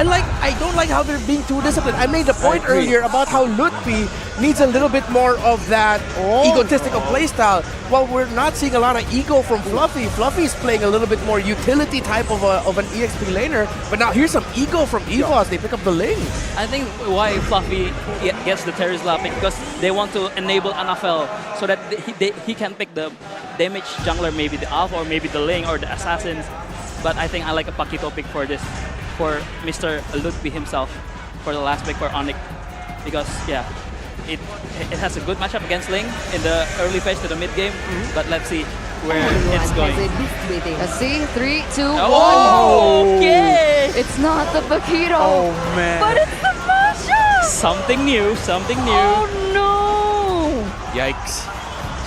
I don't like how they're being too disciplined. I made the point earlier about how Lutfi needs a little bit more of that egotistical playstyle. While we're not seeing a lot of ego from Fluffy. Fluffy's playing a little bit more utility type of an EXP laner. But now here's some ego from EVOS. They pick up the Ling. I think why Fluffy gets the Terry Slap is because they want to enable NFL so that he can pick the damage jungler, maybe the Alpha or maybe the Ling or the Assassins. But I think I like a Paquito pick for this, for Mr. Lutfi himself, for the last pick for ONIC. Because, yeah, it has a good matchup against Ling in the early phase to the mid game. But let's see where it's going. Let's see. 3, 2, 1. Oh, okay! It's not the Paquito. Oh, man. But it's the Masha! Something new, something new. Oh, no! Yikes.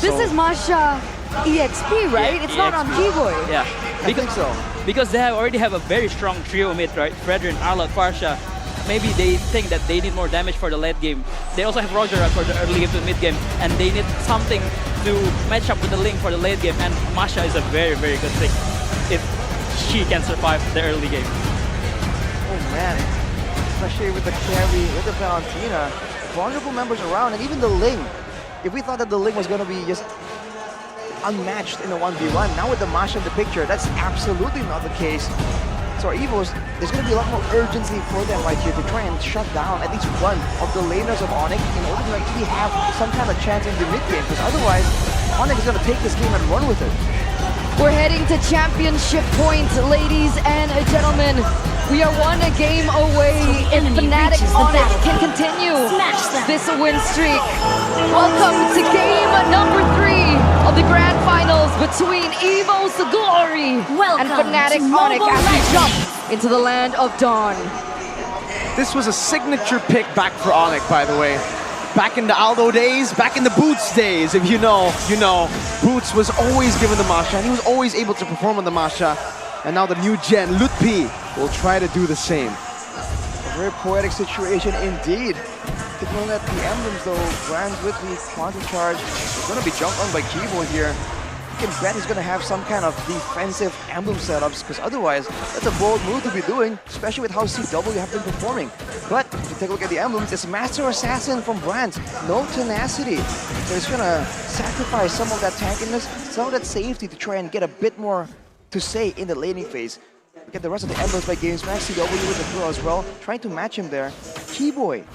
This is Masha EXP, right? Yeah, it's not on Keyboy. Yeah, I think so. Because they already have a very strong trio mid, right? Fredrin, Arlott, Farsha. Maybe they think that they need more damage for the late game. They also have Roger for the early game to the mid game, and they need something to match up with the Ling for the late game. And Masha is a very, very good pick if she can survive the early game. Oh man, especially with the carry, with the Valentina, vulnerable members around, and even the Ling. If we thought that the Ling was going to be just unmatched in a 1v1, now with the Masha in the picture, that's absolutely not the case. So our EVOS, there's going to be a lot more urgency for them right here to try and shut down at least one of the laners of ONIC in order to actually have some kind of chance in the mid game, because otherwise ONIC is going to take this game and run with it. We're heading to championship point, ladies and gentlemen. We are one game away. If FNATIC ONIC can continue this win streak. Welcome to game number 3 of the grand finals between EVOS Glory and FNATIC ONIC as we jump into the land of Dawn. This was a signature pick back for ONIC, by the way. Back in the Aldo days, back in the Boots days, if you know, you know. Boots was always given the Masha, and he was always able to perform on the Masha. And now the new gen, Lutfi, will try to do the same. A very poetic situation indeed. Looking at the emblems though, Brand's Lutfi, Quantum Charge, is going to be jumped on by Keyboard here. You can bet he's going to have some kind of defensive emblem setups, because otherwise, that's a bold move to be doing, especially with how CW have been performing. But if you take a look at the emblems, it's Master Assassin from Brand, no tenacity. So he's going to sacrifice some of that tankiness, some of that safety to try and get a bit more to say in the laning phase. Look at the rest of the emblems by GamesMax, CW with the throw as well, trying to match him there. Keyboy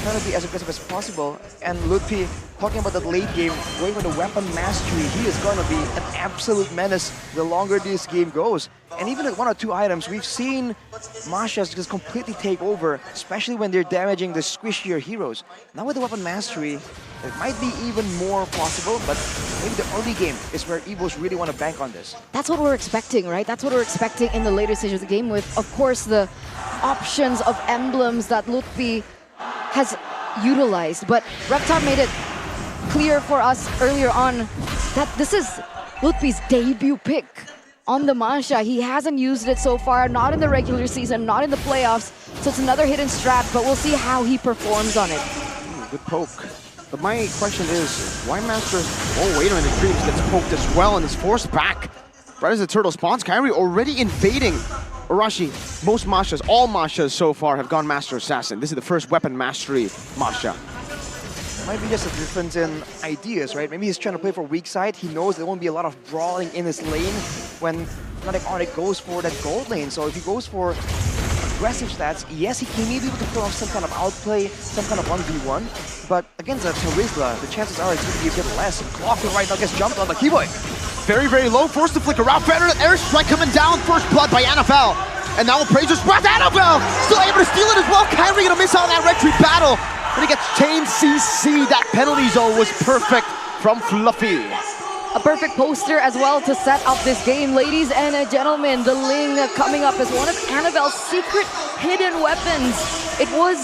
trying to be as aggressive as possible, and Lutfi talking about that late game, going with the weapon mastery. He is going to be an absolute menace the longer this game goes. And even at 1 or 2 items, we've seen Masha just completely take over, especially when they're damaging the squishier heroes. Now with the weapon mastery, it might be even more possible, but maybe the early game is where EVOS really want to bank on this. That's what we're expecting, right? That's what we're expecting in the later stages of the game with, of course, the options of emblems that Lutfi has utilized. But Reptar made it clear for us earlier on that this is Lutfi's debut pick on the Masha. He hasn't used it so far, not in the regular season, not in the playoffs. So it's another hidden strat, but we'll see how he performs on it. Good poke. But my question is, why Master... Oh, wait a minute, Dreams gets poked as well and is forced back. Right as the turtle spawns, Kyrie already invading Arashi. Most Mashas, all Mashas so far have gone Master Assassin. This is the first weapon mastery Masha. Might be just a difference in ideas, right? Maybe he's trying to play for weak side. He knows there won't be a lot of brawling in his lane when FNATIC ONIC goes for that gold lane. So if he goes for aggressive stats, yes, he may be able to pull off some kind of outplay, some kind of 1v1. But against a Charisla, the chances are it's going to be a bit less. And Clockwork right now gets jumped on the Keyboy. Very, very low, forced to flicker out. Better airstrike coming down, first blood by Annabelle. And now Appraiser's breath, Annabelle still able to steal it as well. Kyrie gonna miss out on that retreat battle. And he gets chained CC. That penalty zone was perfect from Fluffy. A perfect poster as well to set up this game, ladies and gentlemen. The Ling coming up as one of Annabelle's secret hidden weapons. It was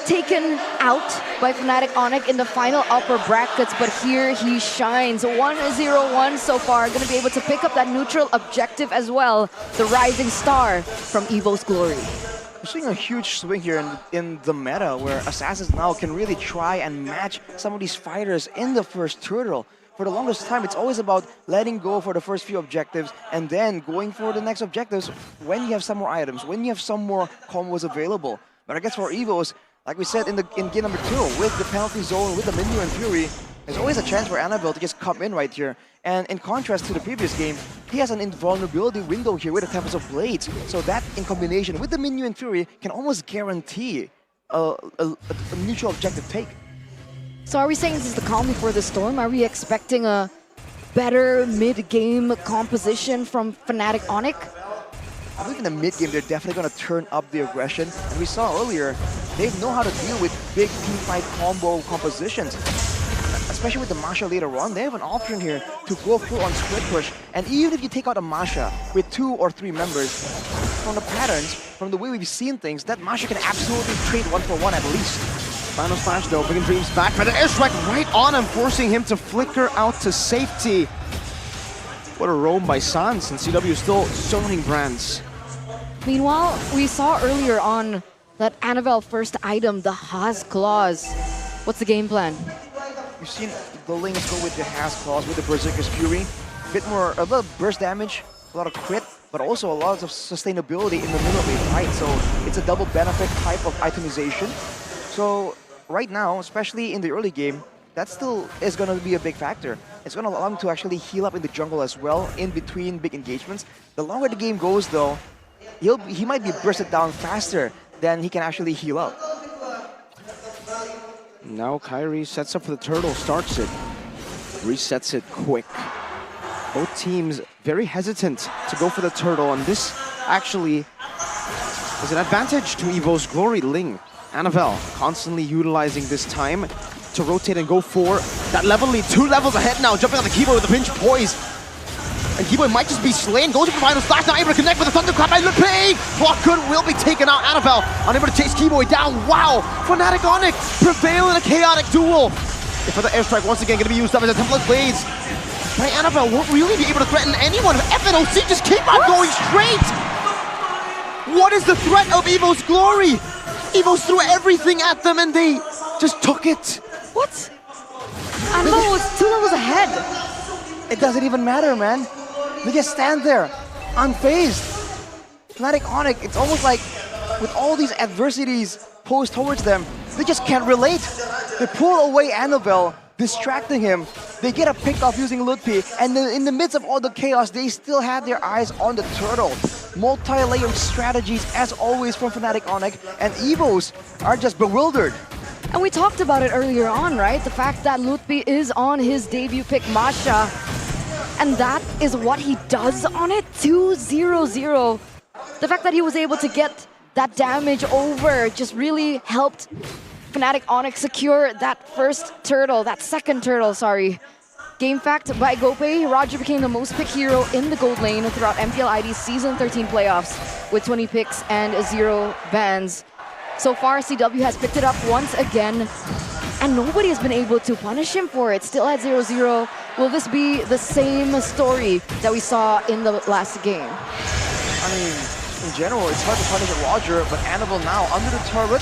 taken out by FNATIC ONIC in the final upper brackets, but here he shines. 1-0-1 so far, going to be able to pick up that neutral objective as well. The rising star from EVOS Glory. We're seeing a huge swing here in the meta where Assassins now can really try and match some of these fighters in the first turtle. for the longest time, it's always about letting go for the first few objectives and then going for the next objectives when you have some more items, when you have some more combos available. But I guess for EVOS, like we said in game number 2, with the penalty zone, with the Minu and Fury, there's always a chance for Annabelle to just come in right here. And in contrast to the previous game, he has an invulnerability window here with the Tempest of Blades. So that, in combination with the Minu and Fury, can almost guarantee a neutral objective take. So are we saying this is the calm before the storm? Are we expecting a better mid-game composition from FNATIC ONIC? I believe in the mid-game, they're definitely going to turn up the aggression. And we saw earlier, they know how to deal with big teamfight combo compositions. Especially with the Masha later on, they have an option here to go full on split push. And even if you take out a Masha with 2 or 3 members, from the patterns, from the way we've seen things, that Masha can absolutely trade 1-for-1 at least. Final splash though, bringing Dreams back for the airstrike right on him, forcing him to flicker out to safety. What a roam by Sans, and CW still zoning brands. Meanwhile, we saw earlier on that Annabelle first item, the Haas Claws. What's the game plan? You've seen the Lings go with the Haas Claws, with the Berserker's Fury. A bit of burst damage, a lot of crit, but also a lot of sustainability in the middle of a fight. So it's a double benefit type of itemization. So right now, especially in the early game, that still is going to be a big factor. It's going to allow him to actually heal up in the jungle as well, in between big engagements. The longer the game goes though, he might be bursted down faster than he can actually heal up. Now Kyrie sets up for the turtle, starts it, resets it quick. Both teams very hesitant to go for the turtle, and this actually is an advantage to EVO's Glory. Ling, Annabelle constantly utilizing this time to rotate and go for that level lead. 2 levels ahead now, jumping on the Keyboy with the pinch poise. And Keyboy might just be slain, goes for the final slash, not able to connect with the Thunderclap by Lupe! Blockhood will be taken out, Annabelle unable to chase Keyboy down. Wow! FNATIC ONIC prevail in a chaotic duel. If for the airstrike once again going to be used up as a Temple of Blades. By Annabelle won't really be able to threaten anyone. FNOC just keep on going straight! What is the threat of EVO's Glory? EVO's threw everything at them and they just took it. What? Annabelle was 2 levels ahead. It doesn't even matter, man. They just stand there, unfazed. FNATIC ONIC, it's almost like with all these adversities posed towards them, they just can't relate. They pull away Annabelle, distracting him. They get a pick off using Ludpi, and then in the midst of all the chaos, they still had their eyes on the turtle. Multi-layered strategies, as always, from FNATIC ONIC, and EVOs are just bewildered. And we talked about it earlier on, right? The fact that Ludpi is on his debut pick, Masha. And that is what he does on it, 2-0-0. The fact that he was able to get that damage over just really helped FNATIC ONIC secure that second turtle, sorry. Game fact by Gopay, Roger became the most picked hero in the gold lane throughout MPL ID's Season 13 playoffs with 20 picks and 0 bans. So far, CW has picked it up once again, and nobody has been able to punish him for it. Still at 0-0. Will this be the same story that we saw in the last game? I mean, in general, it's hard to punish Roger, but Annabelle now under the turret.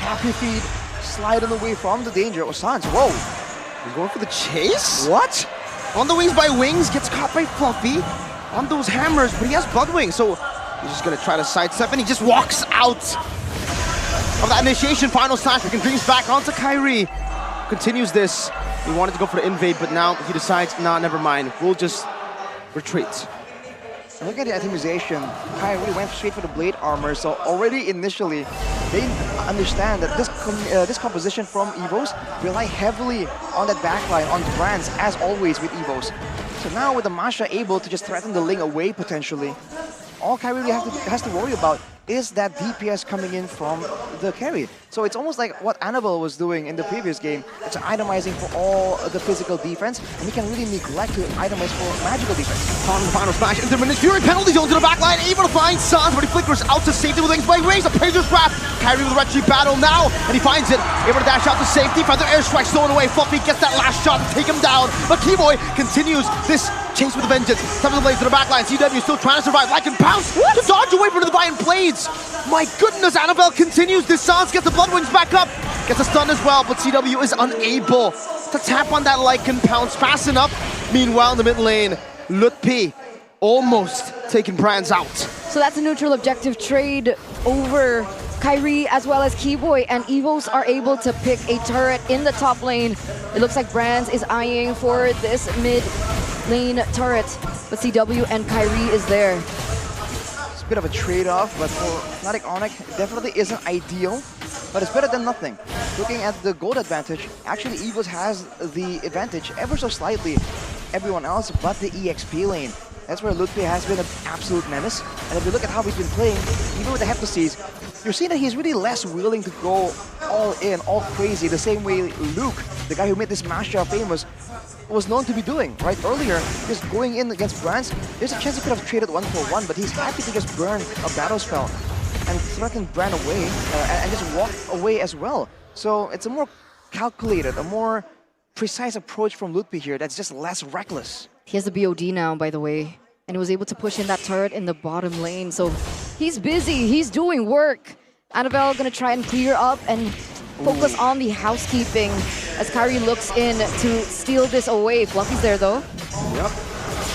Happy feet, sliding away from the danger. Sans, whoa! He's going for the chase? What? On the wings by Wings, gets caught by Fluffy on those hammers, but he has Bloodwing, so he's just gonna try to sidestep, and he just walks out of that initiation. Final slash, we can Dreams back onto Kyrie. Continues this. He wanted to go for the invade, but now he decides, nah, never mind. We'll just retreat. Look at the itemization. Kyrie went straight for the blade armor, so already initially, they understand that this composition from EVOS rely heavily on that backline, on brands, as always with EVOS. So now with the Masha able to just threaten the Ling away potentially, all Kyrie really has to worry about is that DPS coming in from the carry. So it's almost like what Annabelle was doing in the previous game. It's itemizing for all the physical defense, and he can really neglect to itemize for magical defense. On the final smash, intermittent Fury penalty zone to the backline, able to find Sans, but he flickers out to safety with Wings by Wings, a Pagers Wrap. Kyrie with a retreat battle now, and he finds it, able to dash out to safety, finds the airstrike stolen away. Fluffy gets that last shot to take him down, but Keyboy continues this chase with a vengeance. Seven of the blades to the backline, CW still trying to survive, like and pounce to dodge away from the Divine Blades. My goodness, Annabelle continues this. Sans gets the Bloodwings back up, gets a stun as well, but CW is unable to tap on that Lycan pounce, fast enough. Meanwhile, in the mid lane, Lutpi almost taking Brands out. So that's a neutral objective trade over Kyrie as well as Keyboy, and EVOS are able to pick a turret in the top lane. It looks like Brands is eyeing for this mid lane turret, but CW and Kyrie is there. It's a bit of a trade-off, but for FNATIC ONIC, it definitely isn't ideal, but it's better than nothing. Looking at the gold advantage, actually EVOS has the advantage ever so slightly. Everyone else but the EXP lane. That's where Lutpi has been an absolute menace. And if you look at how he's been playing, even with the Heptaseas, you're seeing that he's really less willing to go all in, all crazy, the same way Luke, the guy who made this mashup famous, was known to be doing, right? Earlier, just going in against Brands, there's a chance he could have traded 1-for-1, but he's happy to just burn a battle spell and threaten Brand away and just walk away as well. So it's a more calculated, a more precise approach from Lutpi here that's just less reckless. He has the BOD now, by the way, and he was able to push in that turret in the bottom lane. So he's busy, he's doing work. Annabelle gonna try and clear up and focus on the housekeeping as Kyrie looks in to steal this away. Fluffy's there though. Yep,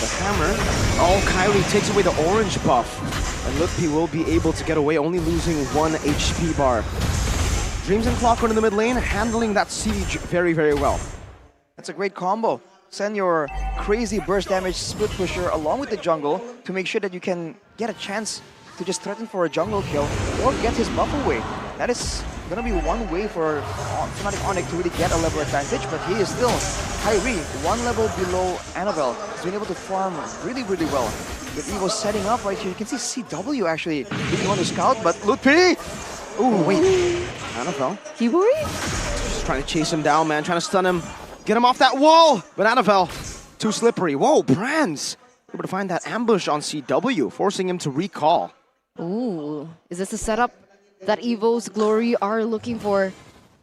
the hammer. Oh, Kyrie takes away the orange buff. And Lutpi will be able to get away, only losing 1 HP bar. Dreams and Clockwork in the mid lane, handling that siege very, very well. That's a great combo. Send your crazy burst damage split pusher along with the jungle to make sure that you can get a chance to just threaten for a jungle kill or get his buff away. That is gonna be one way for FNATIC ONIC to really get a level advantage, but he is still Kyrie, 1 level below Annabelle. He's been able to farm really, really well. With EVOS setting up right here, you can see CW actually being on the scout, but Lutpi! Ooh, wait. Annabelle. Keyboy? Just trying to chase him down, man, trying to stun him. Get him off that wall! But Annabelle, too slippery. Whoa, Brands! Able to find that ambush on CW, forcing him to recall. Ooh, is this a setup that EVOS Glory are looking for?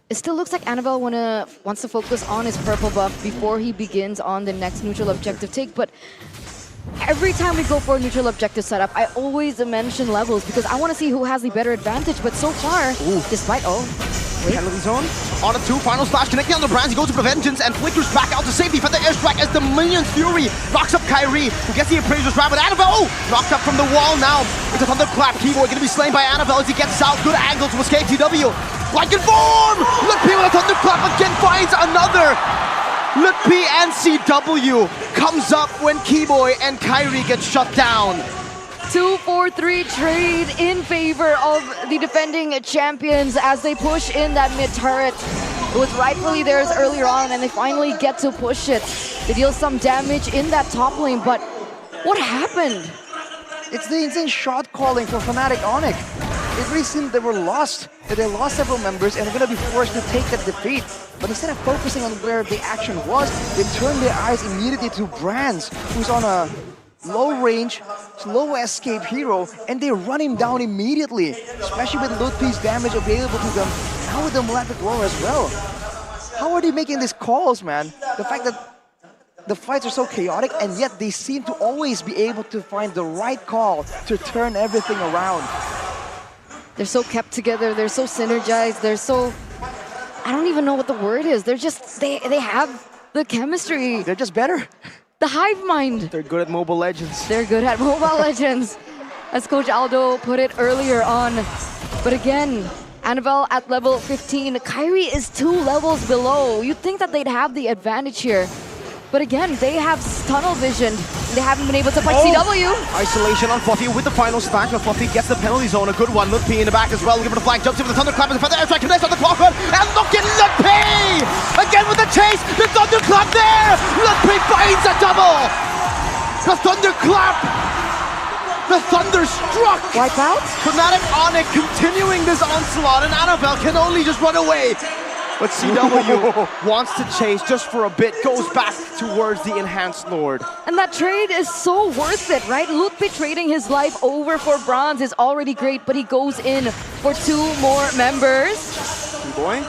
It still looks like Annabelle wants to focus on his purple buff before he begins on the next neutral objective take, but every time we go for a neutral objective setup, I always mention levels because I want to see who has the better advantage, but so far, despite Penalty zone on a 2, final slash connecting on the Brands. He goes for Vengeance and flickers back out to safety for the airstrike as the Minion Fury knocks up Kyrie, who gets the Appraiser's Wrap, but Annabelle knocked up from the wall now. It's a Thunderclap. Keyboy going to be slain by Annabelle as he gets out. Good angle to escape TW. Like in form! Lutpi with a Thunderclap again finds another. Lutpi and CW comes up when Keyboy and Kyrie get shut down. 2-4-3 trade in favor of the defending champions as they push in that mid turret. It was rightfully theirs earlier on and they finally get to push it. They deal some damage in that top lane, but what happened? It's the insane shot calling for FNATIC ONIC. It really seemed they were lost, that they lost several members and are going to be forced to take that defeat. But instead of focusing on where the action was, they turned their eyes immediately to Brands, who's on a low range, slow escape hero, and they run him down immediately, especially with Lutpi's damage available to them, now with the Malefic Roar as well. How are they making these calls, man? The fact that the fights are so chaotic, and yet they seem to always be able to find the right call to turn everything around. They're so kept together, they're so synergized, they're so... I don't even know what the word is. They're just... They have the chemistry. They're just better. The hive mind. They're good at Mobile Legends. They're good at Mobile Legends, as Coach Aldo put it earlier on. But again, Annabelle at level 15. Kyrie is 2 levels below. You'd think that they'd have the advantage here. But again, they have tunnel vision. They haven't been able to fight CW. Isolation on Fluffy with the final stack, but Fluffy gets the penalty zone. A good one. Lutpi in the back as well. Give it a flag. Jumps in with the Thunderclap and the airstrike connects on the Clockwork. And look at Lutpi! Again with the chase. The Thunderclap there! Lutpi finds a double! The Thunderclap! The Thunderstruck! Wipeout? FNATIC ONIC continuing this onslaught, and Annabelle can only just run away. But CW wants to chase just for a bit, goes back towards the Enhanced Lord. And that trade is so worth it, right? Lutpi trading his life over for bronze is already great, but he goes in for 2 more members. Boy,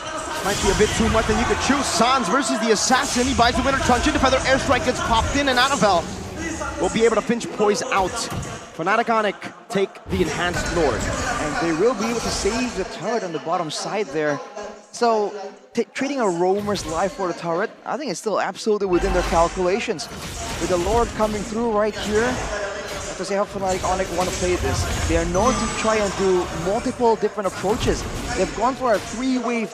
might be a bit too much, then you could choose Sans versus the Assassin. He buys the winner truncheon, the Feather Airstrike gets popped in, and Annabelle will be able to pinch Poise out. FNATIC ONIC take the Enhanced Lord. And they will be able to save the turret on the bottom side there. So trading a roamer's life for the turret, I think it's still absolutely within their calculations. With the Lord coming through right here, to see how FNATIC ONIC want to play this. They are known to try and do multiple different approaches. They've gone for a three-wave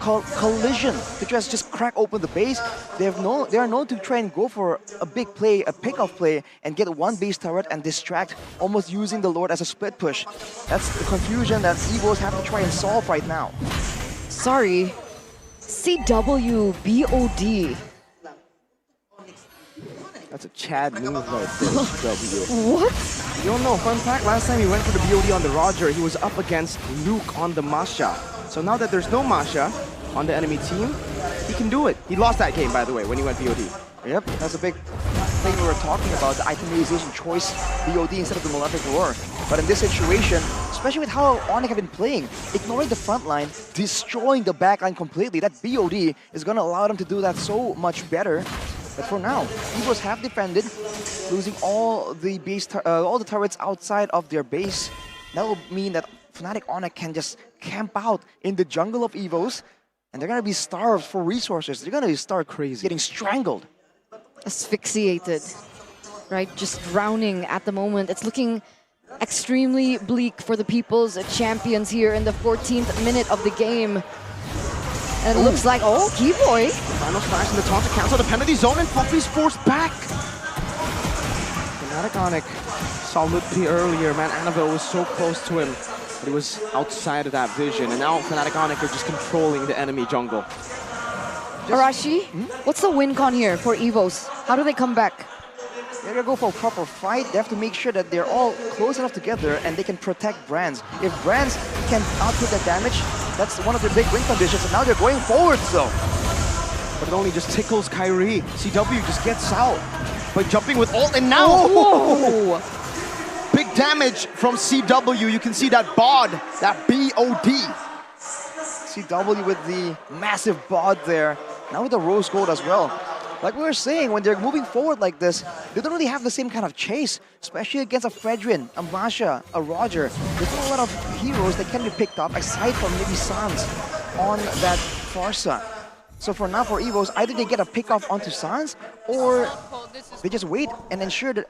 collision to just crack open the base. They are known to try and go for a big play, a pick-off play, and get one base turret and distract, almost using the Lord as a split push. That's the confusion that EVOS have to try and solve right now. Sorry. CWBOD. That's a Chad move right there, CW. What? You don't know, fun fact, last time he went for the BOD on the Roger, he was up against Luke on the Masha. So now that there's no Masha on the enemy team, he can do it. He lost that game, by the way, when he went BOD. Yep, that's a big thing we were talking about, the itemization choice, BOD instead of the Malefic Roar. But in this situation, especially with how ONIC have been playing, ignoring the front line, destroying the back line completely, that BOD is going to allow them to do that so much better. But for now, EVOS have defended, losing all the turrets outside of their base. That will mean that FNATIC ONIC can just camp out in the jungle of EVOS, and they're going to be starved for resources. They're going to start getting strangled. Asphyxiated, right? Just drowning at the moment. It's looking extremely bleak for the People's Champions here in the 14th minute of the game. And it looks like, oh, Keyboy. Final smash in the taunt to cancel the penalty zone, and Fluffy's forced back. FNATIC ONIC saw Lutpi earlier, man. Annabelle was so close to him, but he was outside of that vision. And now FNATIC ONIC are just controlling the enemy jungle. Arashi, what's the win con here for EVOS? How do they come back? They're gonna go for a proper fight. They have to make sure that they're all close enough together and they can protect Brands. If Brands can output that damage, that's one of their big win conditions. And now they're going forward, so. But it only just tickles Kyrie. CW just gets out by jumping with ult, and now Oh! big damage from CW. You can see that bod, that BOD. CW with the massive bod there. Now with the rose gold as well. Like we were saying, when they're moving forward like this, they don't really have the same kind of chase, especially against a Fredrin, a Masha, a Roger. There's not a lot of heroes that can be picked up, aside from maybe Sans on that Farsa. So for now, for EVOS, either they get a pick off onto Sans, or they just wait and ensure that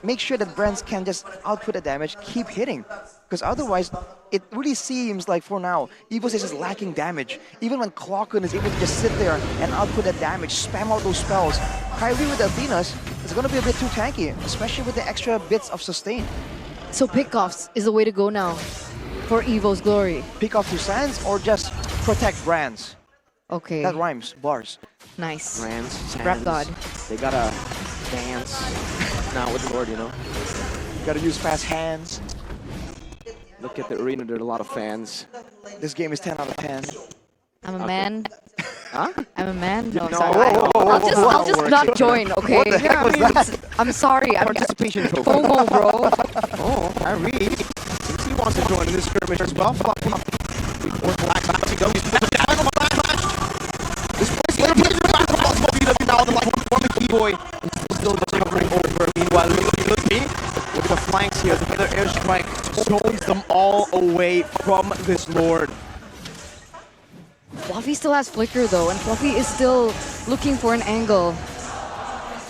make sure that Brands can just output the damage, keep hitting. Because otherwise, it really seems like for now, EVOS is just lacking damage. Even when Clockun is able to just sit there and output the damage, spam out those spells, Kyrie with Athena's is going to be a bit too tanky, especially with the extra bits of sustain. So pickoffs is the way to go now for EVO's glory. Pick off to Sans or just protect Brands. Okay. That rhymes, bars. Nice. Brands, Rap God. They gotta dance now with the Lord, you know. Gotta use fast hands. Look at the arena, there are a lot of fans. This game is 10 out of 10. I'm a man. Huh? I'm a man. No, No, sorry. I'll just not join, okay? What the heck was that? I'm sorry. I'm Participation trophy. FOMO, bro. Oh, Kyrie. Since he wants to join in this skirmish as well. Now the Keyboy is still covering over. Meanwhile, Lutpi with the flanks here, the other airstrike zones them all away from this Lord. Fluffy still has Flicker though, and Fluffy is still looking for an angle.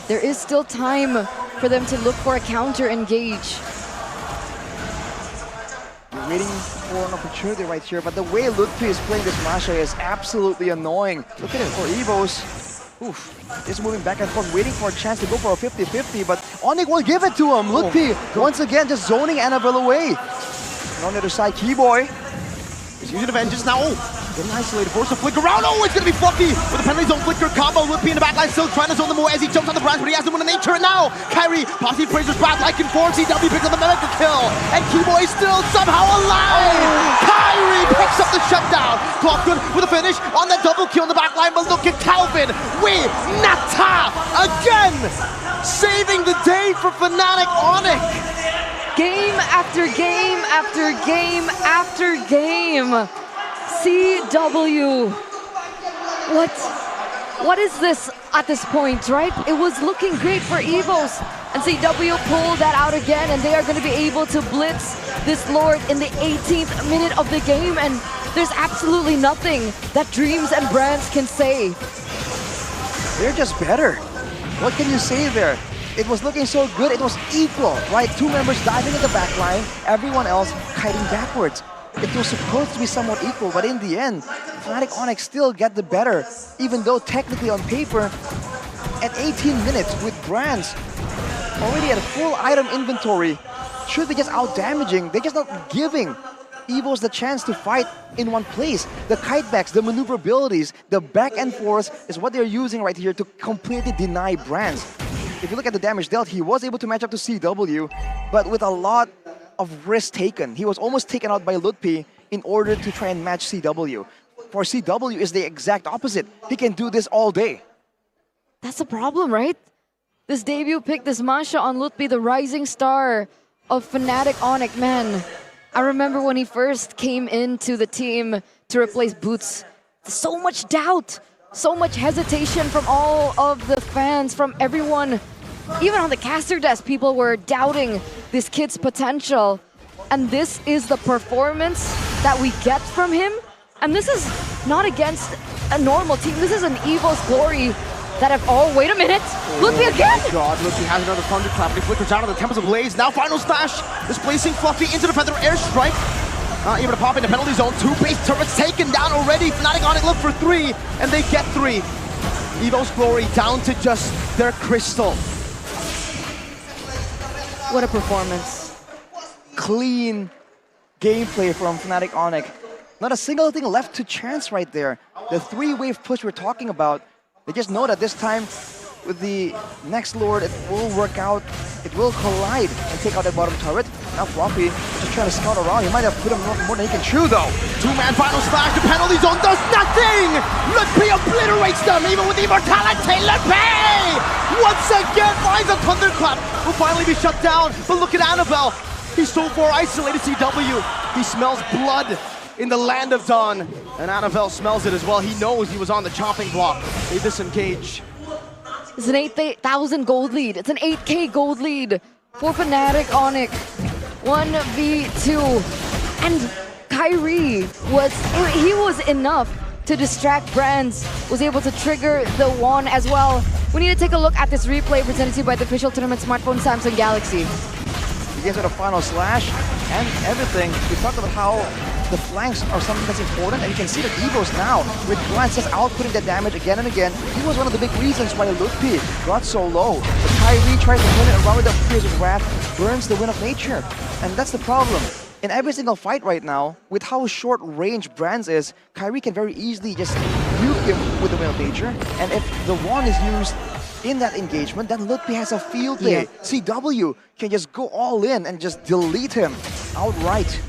There is still time for them to look for a counter engage. You're waiting for an opportunity right here, but the way Lutpi is playing this Masha is absolutely annoying. Look at it for EVOS. Oof, just moving back and forth, waiting for a chance to go for a 50-50, but ONIC will give it to him. Lutpi, once again, just zoning Annabelle away. And on the other side, Keyboy He's using the vengeance now. Oh, getting isolated, forced to flicker around. Oh, it's going to be Fluffy with the penalty zone flicker combo. Lutpi in the backline still trying to zone them away as he jumps on the branch, but he has them in the nature. And now, Kyrie, Posse Fraser's back like in form. CW picks up the mega kill. And Keyboy still somehow alive. Kyrie picks up the shutdown. Clockun with a finish on that double kill in the backline. But look at Calvin with Nata again, saving the day for FNATIC ONIC. Game after game after game after game. CW. What is this at this point, right? It was looking great for EVOS. And CW pulled that out again, and they are going to be able to blitz this Lord in the 18th minute of the game. And there's absolutely nothing that Dreams and Brands can say. They're just better. What can you say there? It was looking so good, it was equal, right? Two members diving in the back line, everyone else kiting backwards. It was supposed to be somewhat equal, but in the end, FNATIC ONIC still get the better, even though technically on paper, at 18 minutes with Brands already at a full item inventory, should be just out-damaging. They're just not giving EVOS the chance to fight in one place. The kitebacks, the maneuverabilities, the back and forth is what they're using right here to completely deny Brands. If you look at the damage dealt, he was able to match up to CW, but with a lot of risk taken. He was almost taken out by Lutpi in order to try and match CW. For CW is the exact opposite. He can do this all day. That's the problem, right? This debut pick, this Masha on Lutpi, the rising star of FNATIC ONIC, man. I remember when he first came into the team to replace Boots. So much doubt, so much hesitation from all of the fans, from everyone. Even on the caster desk, people were doubting this kid's potential. And this is the performance that we get from him. And this is not against a normal team. This is an EVOS Glory that have... Oh, wait a minute. Lutpi again! Oh my god, Lutpi has another thunderclap. He flickers out of the Temples of Blaze. Now final slash, displacing Fluffy into the Feather Airstrike. Not able to pop in the penalty zone. Two base turrets taken down already. FNATIC ONIC look for 3, and they get 3. EVOS Glory down to just their crystal. What a performance. Clean gameplay from FNATIC ONIC. Not a single thing left to chance right there. The 3-wave push we're talking about, they just know that this time with the next Lord, it will work out. It will collide and take out that bottom turret. Now Fluffy just trying to scout around. He might have put him more than he can chew though. Two-man final slash, the penalty zone does nothing! Lutpi obliterates them, even with immortality. Lutpi! Once again finds a thunderclap. Will finally be shut down, but look at Annabelle. He's so far isolated, CW. He smells blood in the land of Dawn. And Annabelle smells it as well. He knows he was on the chopping block. They disengage. It's an 8,000 gold lead. It's an 8K gold lead for FNATIC ONIC. 1v2. And Kyrie was enough to distract Brands, was able to trigger the wand as well. We need to take a look at this replay presented to you by the official tournament smartphone Samsung Galaxy. He gets with a final slash and everything. We talked about how the flanks are something that's important, and you can see that EVOS now, with Glance just outputting the damage again and again. He was one of the big reasons why Lutpi got so low. But Kyrie tries to win it around with the Pierce of Wrath, burns the Wind of Nature. And that's the problem. In every single fight right now, with how short range Brands is, Kyrie can very easily just nuke him with the Wind of Nature. And if the wand is used in that engagement, then Lutpi has a field day. Yeah. CW can just go all in and just delete him outright.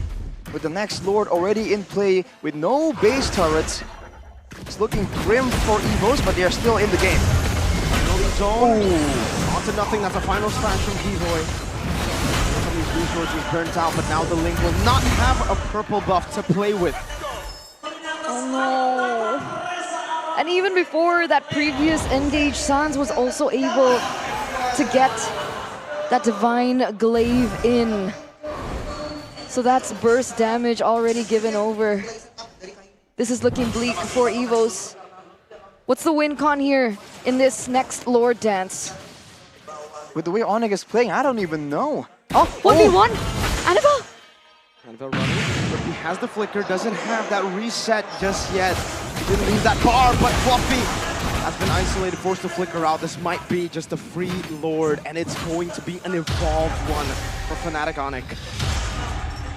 With the next Lord already in play, with no base turrets. It's looking grim for EVOS, but they are still in the game. Zone. On to nothing, that's a final slash from Givoy. Some of these resources burnt out, but now the Link will not have a purple buff to play with. Oh no. And even before that previous engage, Sans was also able to get that Divine Glaive in. So that's burst damage already given over. This is looking bleak for EVOS. What's the win con here in this next Lord dance? With the way ONIC is playing, I don't even know. Oh, 1v1! Annabelle! Annabelle running, but he has the flicker, doesn't have that reset just yet. He didn't leave that bar, but Fluffy has been isolated, forced to flicker out. This might be just a free Lord, and it's going to be an evolved one for FNATIC ONIC.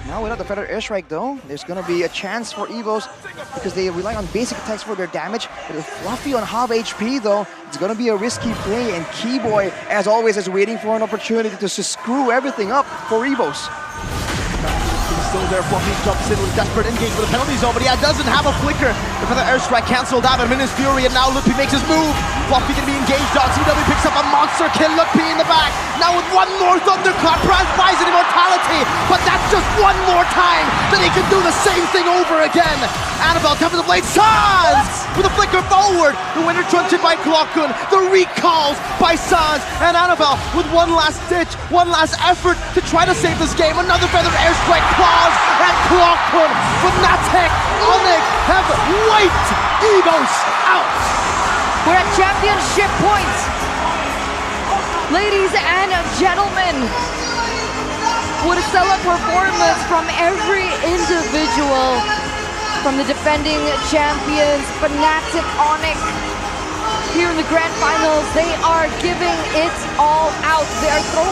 Now without the Feather Airstrike though, there's going to be a chance for EVOS because they rely on basic attacks for their damage. But with Fluffy on half HP though, it's going to be a risky play, and Keyboy, as always, is waiting for an opportunity to just screw everything up for EVOS. He's still there, Fluffy jumps in with a desperate engage with a penalty zone, but he doesn't have a flicker. The Feather Airstrike cancelled out, and Minus Fury, and now Lutpi makes his move. Fluffy can be engaged on, CW picks up a monster kill. Lutfi in the back. Now with one more thunderclap, Brand buys an immortality, but that's just one more time that he can do the same thing over again. Annabelle coming to the blade. Sans with a flicker forward. The winner truncheon by Clockun. The recalls by Sans. And Annabelle with one last ditch, one last effort to try to save this game. Another feathered airstrike. Claws and Clockun. FNATIC ONIC have wiped EVOS out. We're at championship point. Ladies and gentlemen, what a stellar performance from every individual. From the defending champions, FNATIC ONIC, here in the grand finals, they are giving it all out. They are throwing